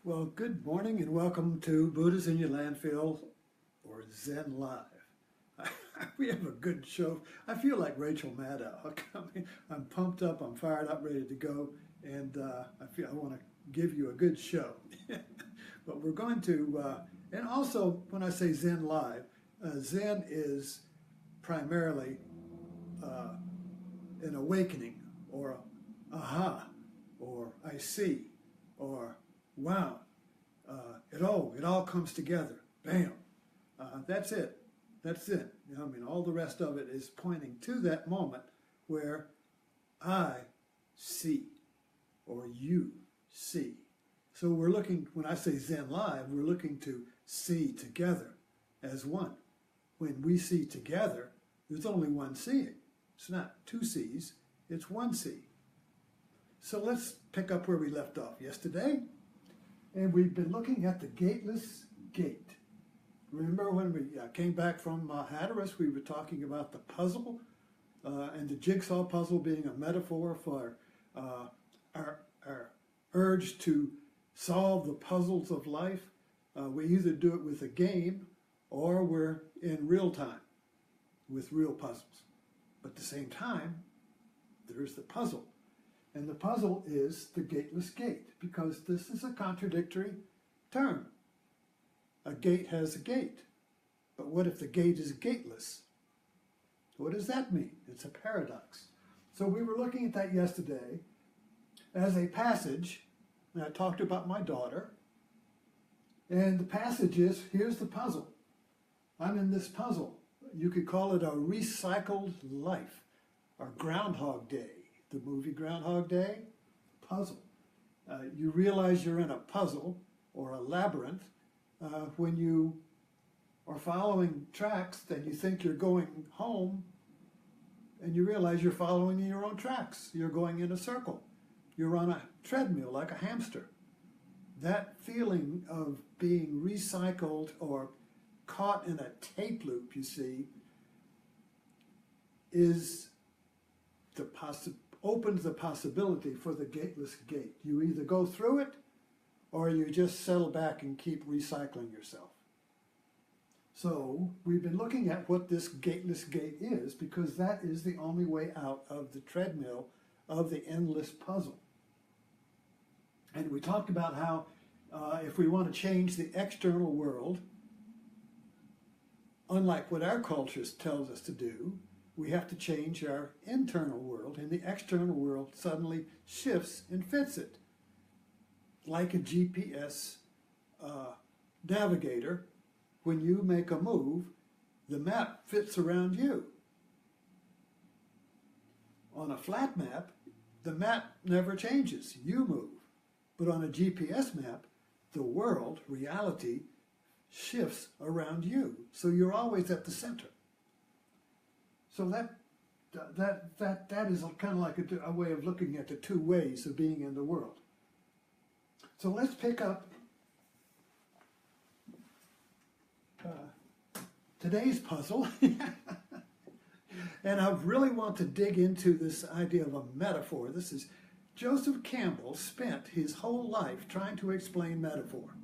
Well, good morning and welcome to Buddha's in Your Landfill or Zen Live. We have a good show. I feel like Rachel Maddow. I'm pumped up, I'm fired up, ready to go, and I want to give you a good show. But we're going to, and also when I say Zen Live, Zen is primarily an awakening or aha or I see or wow, it all comes together. Bam. That's it. That's it. All the rest of it is pointing to that moment where I see or you see. So we're looking, when I say Zen Live, we're looking to see together as one. When we see together, there's only one seeing. It's not two C's, it's one C. So let's pick up where we left off yesterday. And we've been looking at the gateless gate. Remember when we came back from Hatteras, we were talking about the puzzle and the jigsaw puzzle being a metaphor for our urge to solve the puzzles of life. We either do it with a game or we're in real time with real puzzles. But at the same time, there's the puzzle. And the puzzle is the gateless gate, because this is a contradictory term. A gate has a gate. But what if the gate is gateless? What does that mean? It's a paradox. So we were looking at that yesterday as a passage, and I talked about my daughter. And the passage is, here's the puzzle. I'm in this puzzle. You could call it a recycled life, or Groundhog Day. The movie Groundhog Day, puzzle. You realize you're in a puzzle or a labyrinth when you are following tracks and you think you're going home and you realize you're following your own tracks. You're going in a circle. You're on a treadmill like a hamster. That feeling of being recycled or caught in a tape loop, you see, is the opens the possibility for the gateless gate. You either go through it or you just settle back and keep recycling yourself. So we've been looking at what this gateless gate is, because that is the only way out of the treadmill of the endless puzzle. And we talked about how if we want to change the external world, unlike what our culture tells us to do, we have to change our internal world, and the external world suddenly shifts and fits it. Like a GPS navigator, when you make a move, the map fits around you. On a flat map, the map never changes. You move. But on a GPS map, the world, reality, shifts around you. So you're always at the center. So that is kind of like a way of looking at the two ways of being in the world. So let's pick up today's puzzle. And I really want to dig into this idea of a metaphor. This is Joseph Campbell spent his whole life trying to explain metaphor.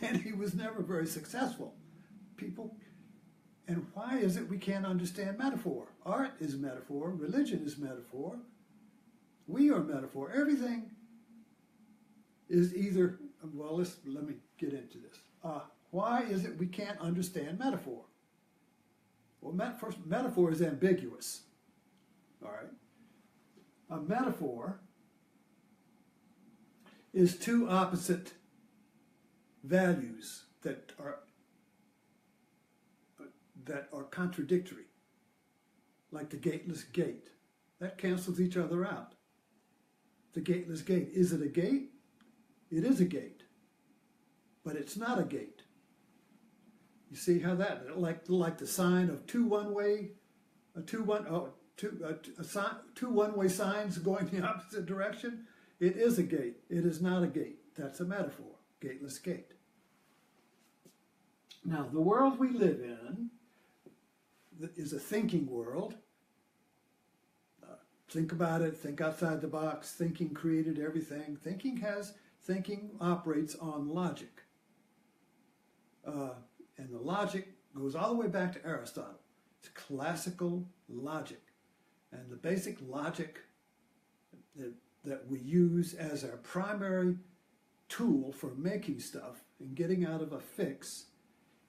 And he was never very successful. And why is it we can't understand metaphor? Art is metaphor, religion is metaphor, we are metaphor. Everything is either, well, let me get into this. Why is it we can't understand metaphor? Well, metaphor is ambiguous, all right? A metaphor is two opposite values that are contradictory, like the gateless gate. That cancels each other out. The gateless gate. Is it a gate? It is a gate, but it's not a gate. You see how that, like the sign of two one-way signs going the opposite direction? It is a gate. It is not a gate. That's a metaphor. Gateless gate. Now, the world we live in is a thinking world. Think about it, think outside the box. Thinking created everything. Thinking has Thinking operates on logic. And the logic goes all the way back to Aristotle. It's classical logic. And the basic logic that we use as our primary tool for making stuff and getting out of a fix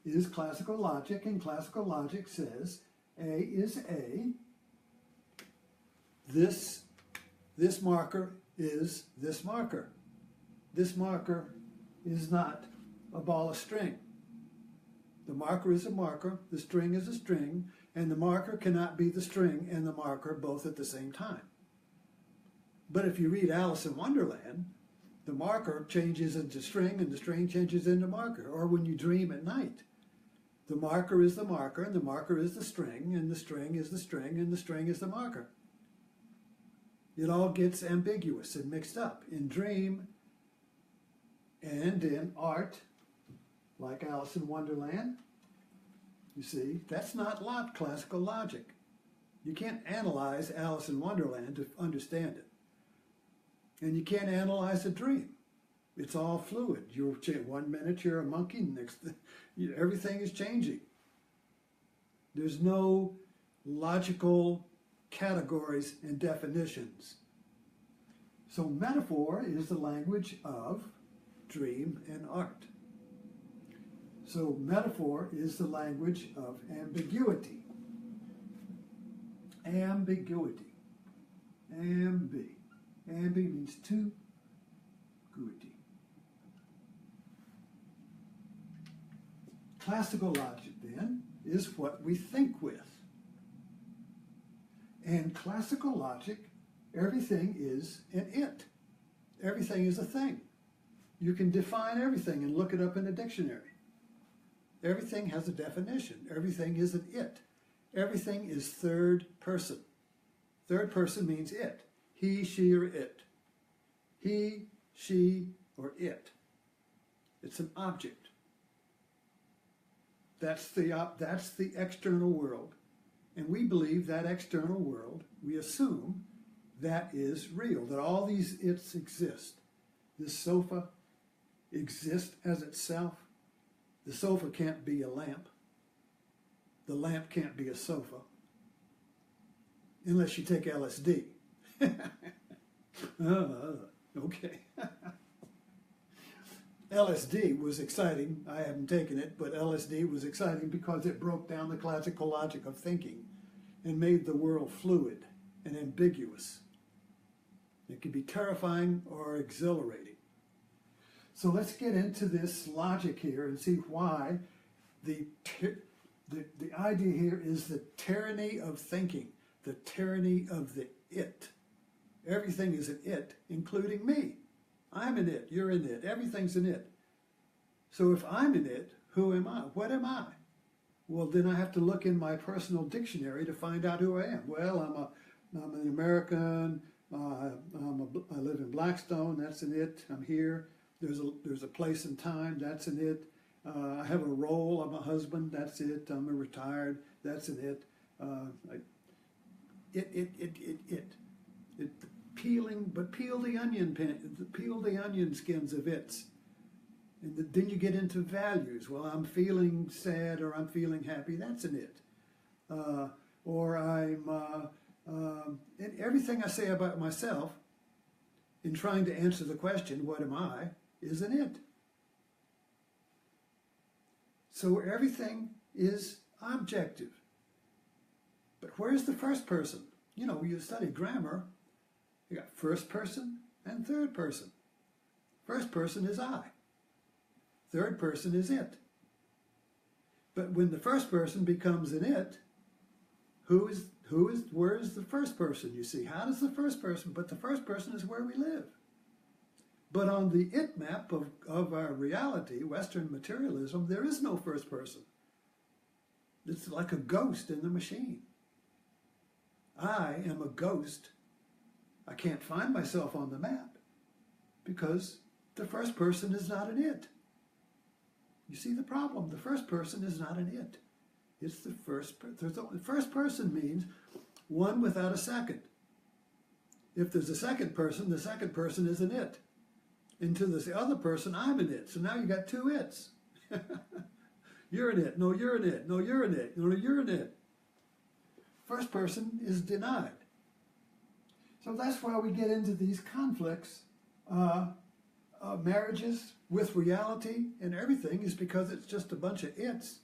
is classical logic. And classical logic says A is A. This marker is this marker. This marker is not a ball of string. The marker is a marker, the string is a string, and the marker cannot be the string and the marker both at the same time. But if you read Alice in Wonderland, the marker changes into string and the string changes into marker. Or when you dream at night, the marker is the marker and the marker is the string and the string is the string and the string is the marker. It all gets ambiguous and mixed up in dream and in art, like Alice in Wonderland. You see, that's not classical logic. You can't analyze Alice in Wonderland to understand it. And you can't analyze a dream. It's all fluid. One minute you're a monkey, next everything is changing. There's no logical categories and definitions. So metaphor is the language of dream and art. So metaphor is the language of ambiguity. Ambiguity. Ambi means two. Guity. Classical logic, then, is what we think with. And classical logic, everything is an it. Everything is a thing. You can define everything and look it up in a dictionary. Everything has a definition. Everything is an it. Everything is third person. Third person means it. He, she, or it. He, she, or it. It's an object. That's the external world. And we believe that external world, we assume that is real, that all these its exist. This sofa exists as itself. The sofa can't be a lamp. The lamp can't be a sofa. Unless you take LSD. Okay. LSD was exciting. I haven't taken it, but LSD was exciting because it broke down the classical logic of thinking and made the world fluid and ambiguous. It can be terrifying or exhilarating. So let's get into this logic here and see why the idea here is the tyranny of thinking, the tyranny of the it. Everything is an it, including me. I'm an it, you're an it, everything's an it. So if I'm an it, who am I? What am I? Well, then I have to look in my personal dictionary to find out who I am. Well, I'm an American, I live in Blackstone, that's an it, I'm here. There's a place and time, that's an it. I have a role, I'm a husband, that's it. I'm a retired, that's an it. Peel the onion skins of its. And then you get into values. Well, I'm feeling sad or I'm feeling happy, that's an it. And everything I say about myself in trying to answer the question, what am I, is an it. So everything is objective. But where's the first person? You know, you study grammar, you got first person and third person. First person is I. Third person is it. But when the first person becomes an it, where is the first person, you see? How does the first person, but the first person is where we live. But on the it map of our reality, Western materialism, there is no first person. It's like a ghost in the machine. I am a ghost. I can't find myself on the map because the first person is not an it. You see the problem? The first person is not an it. It's the first person. The first person means one without a second. If there's a second person, the second person is an it. And to this other person, I'm an it. So now you got two it's. You're an it. No, you're an it. No, you're an it. No, you're an it. First person is denied. So that's why we get into these conflicts. Marriages with reality and everything is because it's just a bunch of it's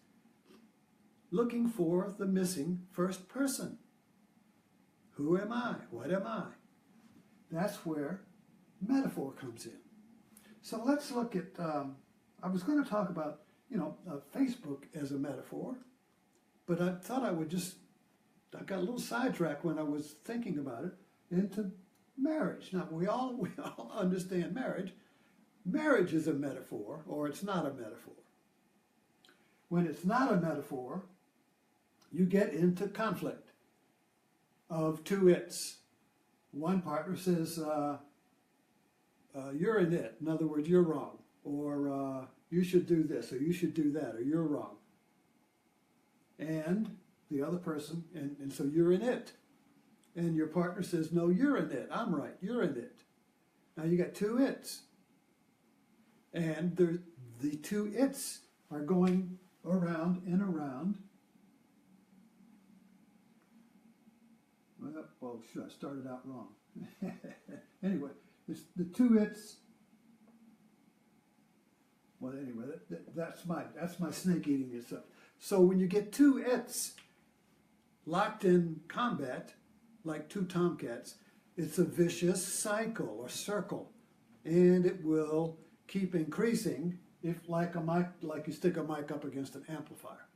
looking for the missing first person. Who am I? What am I? That's where metaphor comes in. So let's look at, I was going to talk about, Facebook as a metaphor, but I thought I got a little sidetracked when I was thinking about it into marriage. Now, we all understand marriage. Marriage is a metaphor, or it's not a metaphor. When it's not a metaphor, you get into conflict of two it's. One partner says, you're an it. In other words, you're wrong. Or you should do this, or you should do that, or you're wrong. And the other person, and so you're an it. And your partner says, no, you're an it. I'm right. You're an it. Now you got two it's. And the two it's are going around and around. Well, sure, I started out wrong. Anyway, it's the two it's. Well, anyway, that's my snake eating itself. So when you get two it's locked in combat, like two tomcats, it's a vicious cycle or circle, and it will keep increasing if, like you stick a mic up against an amplifier.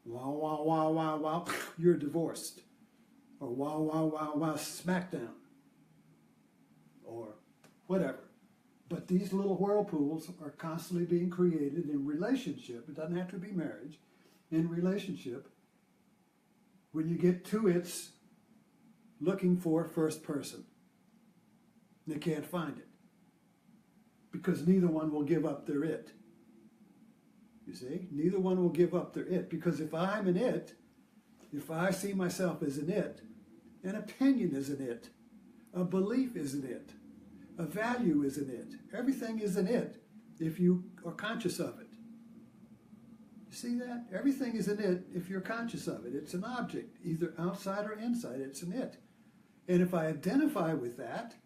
Wow, wow, wow, wow, wow, you're divorced. Or wow, wow, wow, wow, smackdown. Or whatever. But these little whirlpools are constantly being created in relationship. It doesn't have to be marriage. In relationship, when you get two it's looking for first person. They can't find it. Because neither one will give up their it. You see? Neither one will give up their it. Because if I'm an it, if I see myself as an it, an opinion is an it, a belief is an it, a value is an it. Everything is an it if you are conscious of it. You see that? Everything is an it if you're conscious of it. It's an object, either outside or inside. It's an it. And if I identify with that,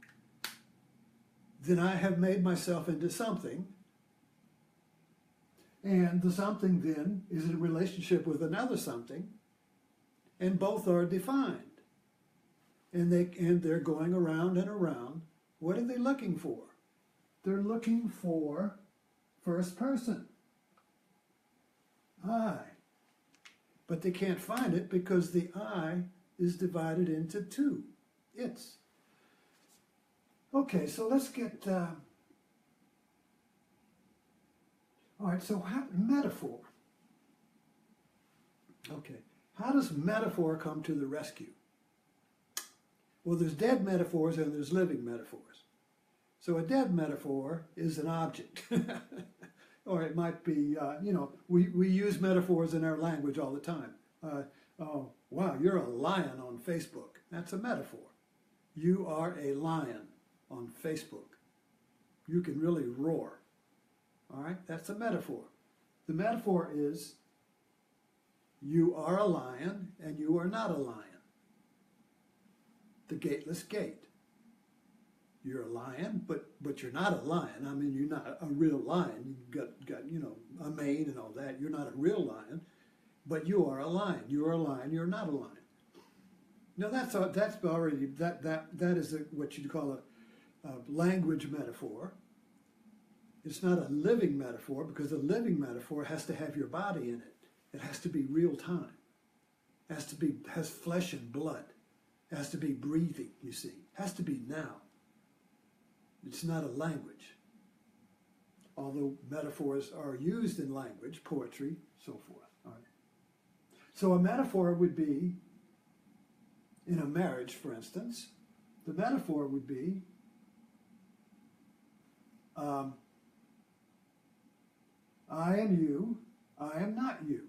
then I have made myself into something. And the something then is in relationship with another something, and both are defined. And they're going around and around. What are they looking for? They're looking for first person. I. But they can't find it because the I is divided into two. It's. Okay, so let's get... all right, so metaphor. Okay, how does metaphor come to the rescue? Well, there's dead metaphors and there's living metaphors. So a dead metaphor is an object. Or it might be, we use metaphors in our language all the time. Oh, wow, you're a lion on Facebook. That's a metaphor. You are a lion on Facebook. You can really roar. All right, that's a metaphor. The metaphor is you are a lion and you are not a lion. The gateless gate. You're a lion, but you're not a lion. I mean, you're not a real lion. You've got a mane and all that. You're not a real lion, but you are a lion. You are a lion. You're not a lion. Now that's already that is what you'd call a language metaphor. It's not a living metaphor because a living metaphor has to have your body in it. It has to be real time. Has flesh and blood. It has to be breathing, you see. It has to be now. It's not a language. Although metaphors are used in language, poetry, so forth. All right. So a metaphor would be, in a marriage, for instance, the metaphor would be I am you, I am not you.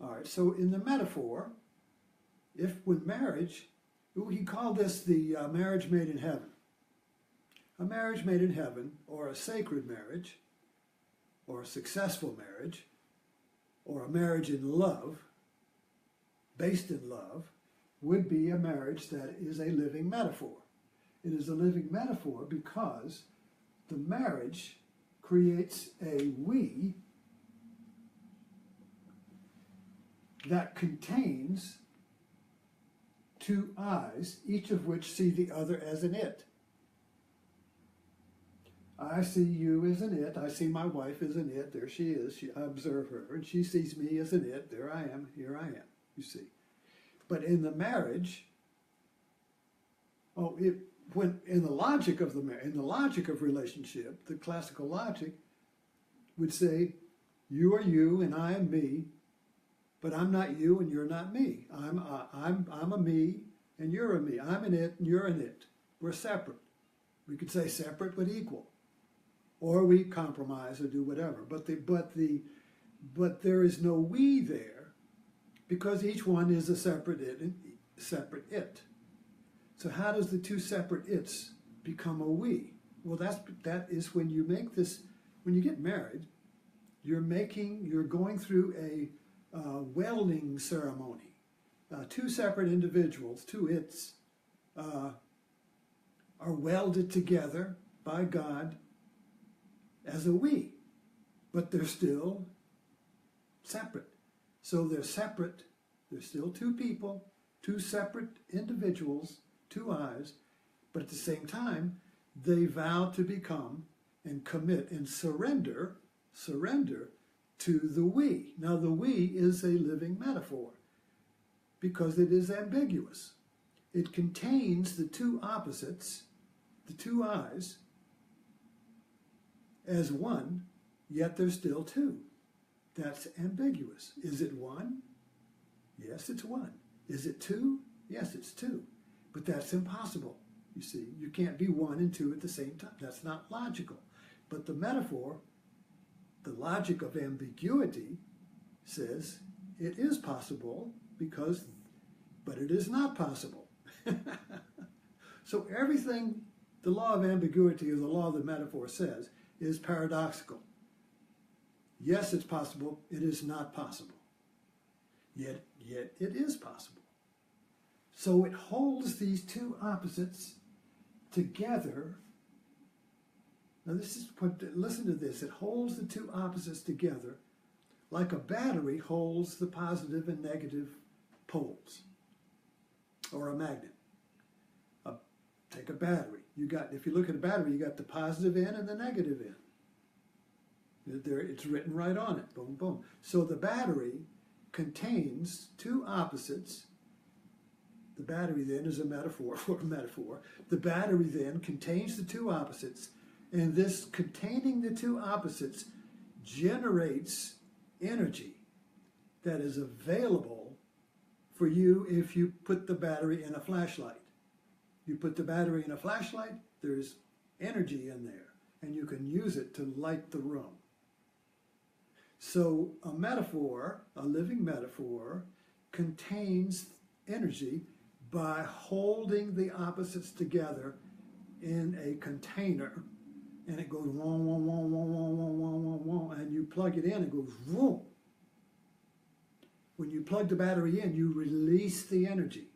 All right, so in the metaphor, if with marriage, we call this the marriage made in heaven. A marriage made in heaven, or a sacred marriage, or a successful marriage, or a marriage in love, based in love, would be a marriage that is a living metaphor. It is a living metaphor because the marriage creates a we that contains two eyes, each of which see the other as an it. I see you as an it. I see my wife as an it. There she is. I observe her. And she sees me as an it. There I am. Here I am. You see. But in the marriage, when in the logic of relationship, the classical logic would say, you are you and I am me, but I'm not you and you're not me. I'm a me and you're a me. I'm an it and you're an it. We're separate. We could say separate but equal. Or we compromise or do whatever. But there is no we there because each one is a separate it and separate it. So how does the two separate its become a we? Well, that is when you make this, when you get married, you're going through a welding ceremony. Two separate individuals, two its, are welded together by God as a we, but they're still separate. So they're separate, they're still two people, two separate individuals, two eyes, but at the same time, they vow to become and commit and surrender to the we. Now the we is a living metaphor because it is ambiguous. It contains the two opposites, the two eyes, as one, yet there's still two. That's ambiguous. Is it one? Yes, it's one. Is it two? Yes, it's two. But that's impossible. You see, you can't be one and two at the same time. That's not logical. But the metaphor, the logic of ambiguity, says it is possible but it is not possible. So everything the law of ambiguity or the law of the metaphor says is paradoxical. Yes, it's possible. It is not possible. Yet it is possible. So it holds these two opposites together. Now listen to this. It holds the two opposites together like a battery holds the positive and negative poles, or a magnet. Take a battery. If you look at a battery, you got the positive end and the negative end. It's written right on it. Boom, boom. So the battery contains two opposites. The battery then is a metaphor for a metaphor. The battery then contains the two opposites, and this containing the two opposites generates energy that is available for you if you put the battery in a flashlight. You put the battery in a flashlight, there's energy in there, and you can use it to light the room. So a metaphor, a living metaphor, contains energy by holding the opposites together in a container, and it goes wong, wong, wong, wong, wong, wong, wong, wong, wong, and you plug it in, it goes whoom. When you plug the battery in, you release the energy.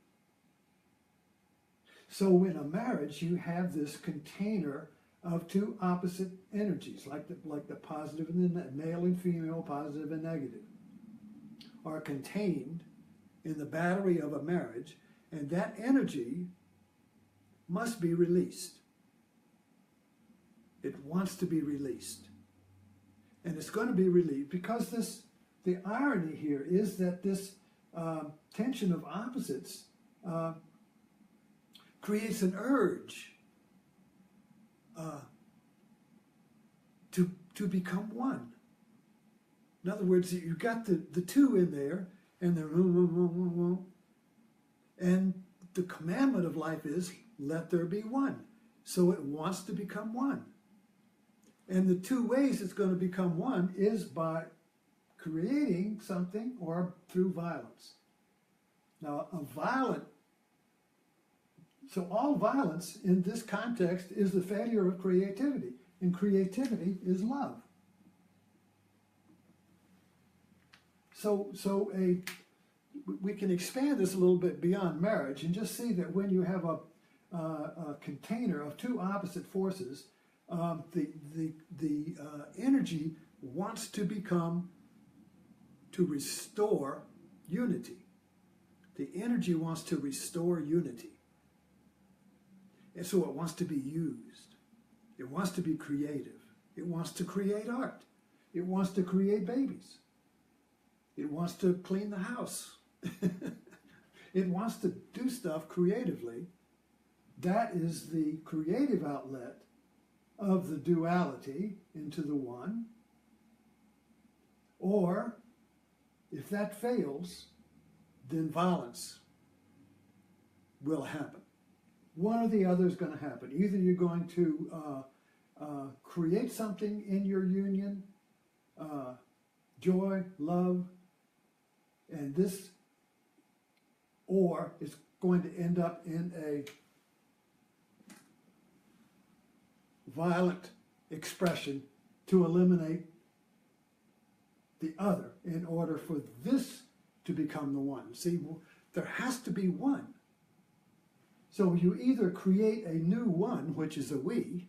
So in a marriage, you have this container of two opposite energies, like the positive and the male and female, positive and negative, are contained in the battery of a marriage, and that energy must be released. It wants to be released. And it's going to be released because the irony here is that this tension of opposites creates an urge to become one. In other words, you've got the two in there, and they're and the commandment of life is, let there be one. So it wants to become one. And the two ways it's going to become one is by creating something or through violence. Now, a violent So all violence in this context is the failure of creativity, and creativity is love. So we can expand this a little bit beyond marriage and just see that when you have a container of two opposite forces, the energy wants to restore unity. The energy wants to restore unity. And so it wants to be used. It wants to be creative. It wants to create art. It wants to create babies. It wants to clean the house. It wants to do stuff creatively. That is the creative outlet of the duality into the one. Or, if that fails, then violence will happen. One or the other is going to happen. Either you're going to create something in your union, joy, love, and this, or it's going to end up in a violent expression to eliminate the other in order for this to become the one. See, there has to be one. So you either create a new one, which is a we,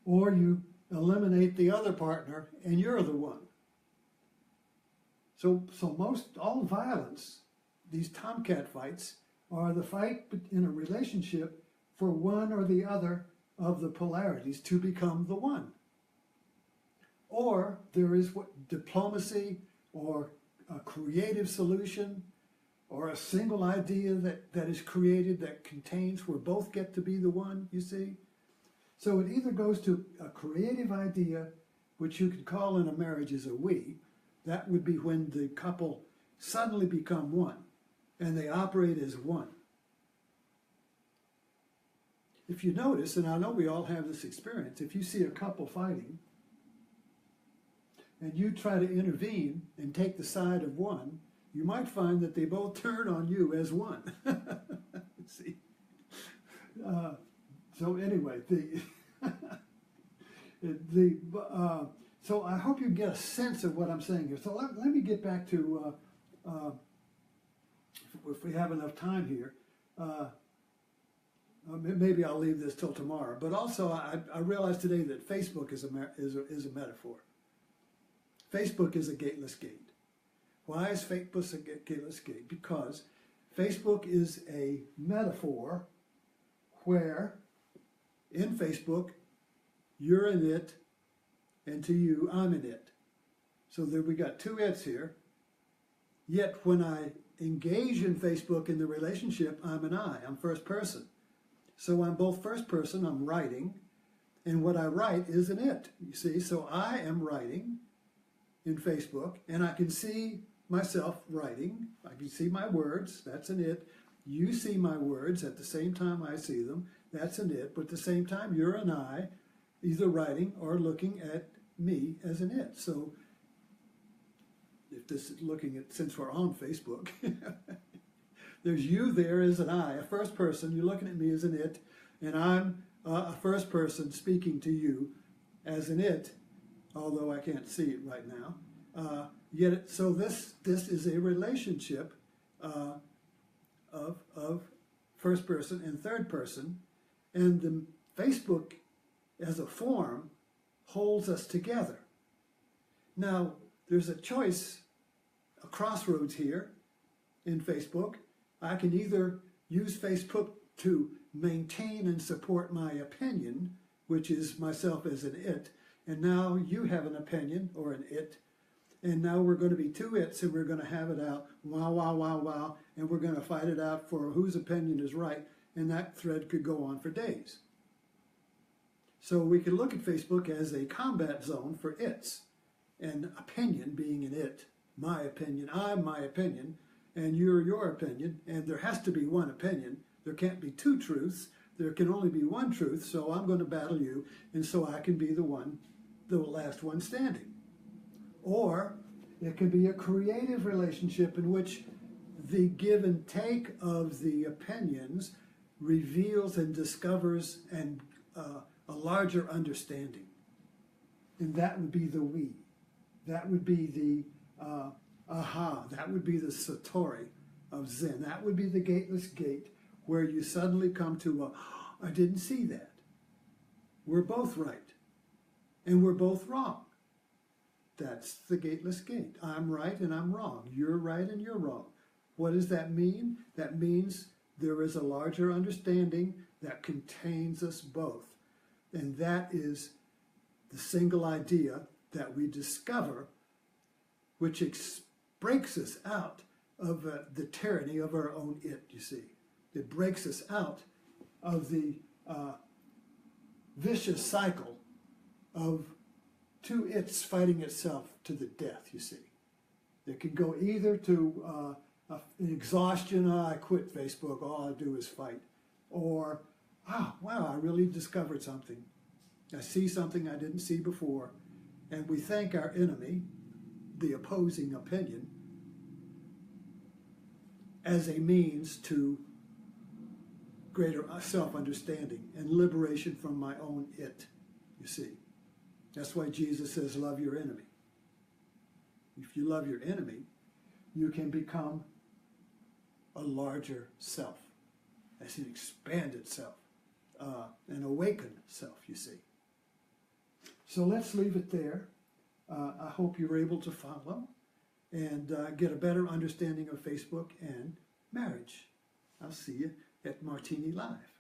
or you eliminate the other partner and you're the one. So all violence, these tomcat fights, are the fight in a relationship for one or the other of the polarities to become the one. Or there is diplomacy, or a creative solution, or a single idea that is created that contains where both get to be the one, you see? So it either goes to a creative idea, which you could call in a marriage as a we. That would be when the couple suddenly become one, and they operate as one. If you notice, and I know we all have this experience, if you see a couple fighting, and you try to intervene and take the side of one, you might find that they both turn on you as one. See? So anyway, so I hope you get a sense of what I'm saying here. So let me get back to, if we have enough time here, maybe I'll leave this till tomorrow. But also, I realized today that Facebook is a metaphor. Facebook is a gateless gate. Why is Facebook a gateless gate? Because Facebook is a metaphor where, in Facebook, you're in it, and to you, I'm in it. So there we got two it's here. Yet when I engage in Facebook in the relationship, I'm an I. I'm first person. So I'm both first person, I'm writing, and what I write is an it. You see, so I am writing in Facebook, and I can see myself writing. I can see my words, that's an it. You see my words at the same time I see them, that's an it. But at the same time, you're an I, either writing or looking at me as an it. So if this is looking at, since we're on Facebook, there's you there as an I, a first person, you're looking at me as an it, and I'm a first person speaking to you as an it, although I can't see it right now. So this is a relationship of first person and third person, and the Facebook as a form holds us together. Now, there's a choice, a crossroads here in Facebook. I can either use Facebook to maintain and support my opinion, which is myself as an it, and now you have an opinion or an it, and now we're going to be two its, and we're going to have it out, wow, wow, wow, wow, and we're going to fight it out for whose opinion is right, and that thread could go on for days. So we could look at Facebook as a combat zone for its, and opinion being an it, my opinion, I'm my opinion, and you're your opinion, and there has to be one opinion. There can't be two truths. There can only be one truth, so I'm going to battle you, and so I can be the last one standing. Or it could be a creative relationship in which the give and take of the opinions reveals and discovers a larger understanding. And that would be the we. That would be the aha. That would be the satori of Zen. That would be the gateless gate where you suddenly come to I didn't see that. We're both right. And we're both wrong. That's the gateless gate. I'm right and I'm wrong. You're right and you're wrong. What does that mean? That means there is a larger understanding that contains us both. And that is the single idea that we discover, which breaks us out of the tyranny of our own it, you see. It breaks us out of the vicious cycle of two its fighting itself to the death, you see. It can go either to exhaustion, I quit Facebook, all I do is fight. Or, wow, I really discovered something. I see something I didn't see before. And we thank our enemy, the opposing opinion, as a means to greater self-understanding and liberation from my own it, you see. That's why Jesus says, love your enemy. If you love your enemy, you can become a larger self, as an expanded self, an awakened self, you see. So let's leave it there. I hope you were able to follow and get a better understanding of Facebook and marriage. I'll see you at Martini Live.